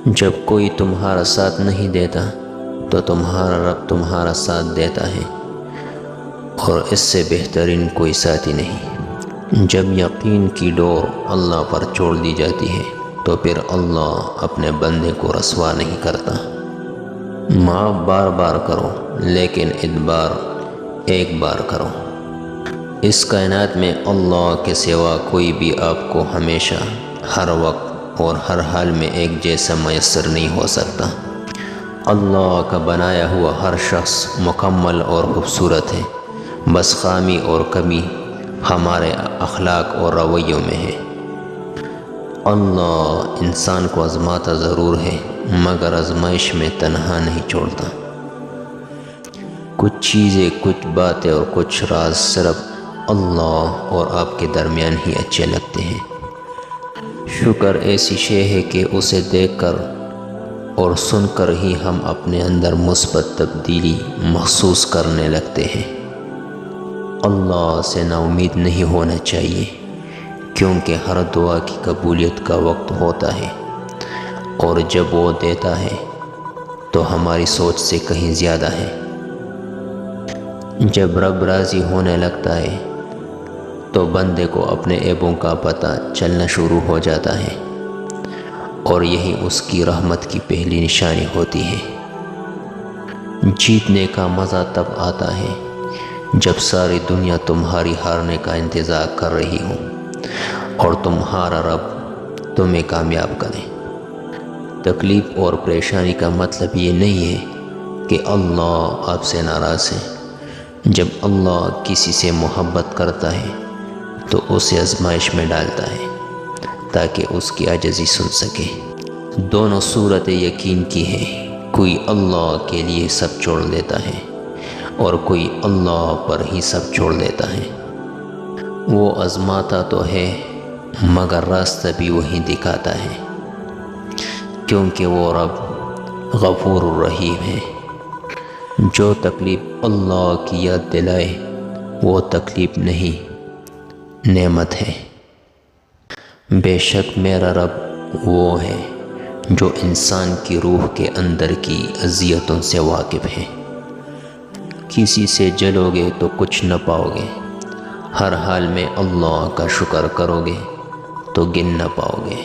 جب کوئی تمہارا ساتھ نہیں دیتا تو تمہارا رب تمہارا ساتھ دیتا ہے، اور اس سے بہترین کوئی ساتھی نہیں۔ جب یقین کی ڈور اللہ پر چھوڑ دی جاتی ہے تو پھر اللہ اپنے بندے کو رسوا نہیں کرتا۔ معاف بار بار کرو لیکن ادبار ایک بار کرو۔ اس کائنات میں اللہ کے سوا کوئی بھی آپ کو ہمیشہ، ہر وقت اور ہر حال میں ایک جیسا میسر نہیں ہو سکتا۔ اللہ کا بنایا ہوا ہر شخص مکمل اور خوبصورت ہے، بس خامی اور کمی ہمارے اخلاق اور رویوں میں ہے۔ اللہ انسان کو آزماتا ضرور ہے مگر آزمائش میں تنہا نہیں چھوڑتا۔ کچھ چیزیں، کچھ باتیں اور کچھ راز صرف اللہ اور آپ کے درمیان ہی اچھے لگتے ہیں۔ شکر ایسی شے ہے کہ اسے دیکھ کر اور سن کر ہی ہم اپنے اندر مثبت تبدیلی محسوس کرنے لگتے ہیں۔ اللہ سے نا امید نہیں ہونا چاہیے، کیونکہ ہر دعا کی قبولیت کا وقت ہوتا ہے، اور جب وہ دیتا ہے تو ہماری سوچ سے کہیں زیادہ ہے۔ جب رب راضی ہونے لگتا ہے تو بندے کو اپنے عیبوں کا پتہ چلنا شروع ہو جاتا ہے، اور یہی اس کی رحمت کی پہلی نشانی ہوتی ہے۔ جیتنے کا مزہ تب آتا ہے جب ساری دنیا تمہاری ہارنے کا انتظار کر رہی ہو اور تمہارا رب تمہیں کامیاب کرے۔ تکلیف اور پریشانی کا مطلب یہ نہیں ہے کہ اللہ آپ سے ناراض ہے۔ جب اللہ کسی سے محبت کرتا ہے تو اسے آزمائش میں ڈالتا ہے تاکہ اس کی عاجزی سن سکے۔ دونوں صورتیں یقین کی ہیں، کوئی اللہ کے لیے سب چھوڑ دیتا ہے اور کوئی اللہ پر ہی سب چھوڑ دیتا ہے۔ وہ آزماتا تو ہے مگر راستہ بھی وہی دکھاتا ہے، کیونکہ وہ رب غفور الرحیم ہے۔ جو تکلیف اللہ کی یاد دلائے وہ تکلیف نہیں، نعمت ہے۔ بے شک میرا رب وہ ہے جو انسان کی روح کے اندر کی اذیتوں سے واقف ہے۔ کسی سے جلو گے تو کچھ نہ پاؤ گے، ہر حال میں اللہ کا شکر کرو گے تو گن نہ پاؤ گے۔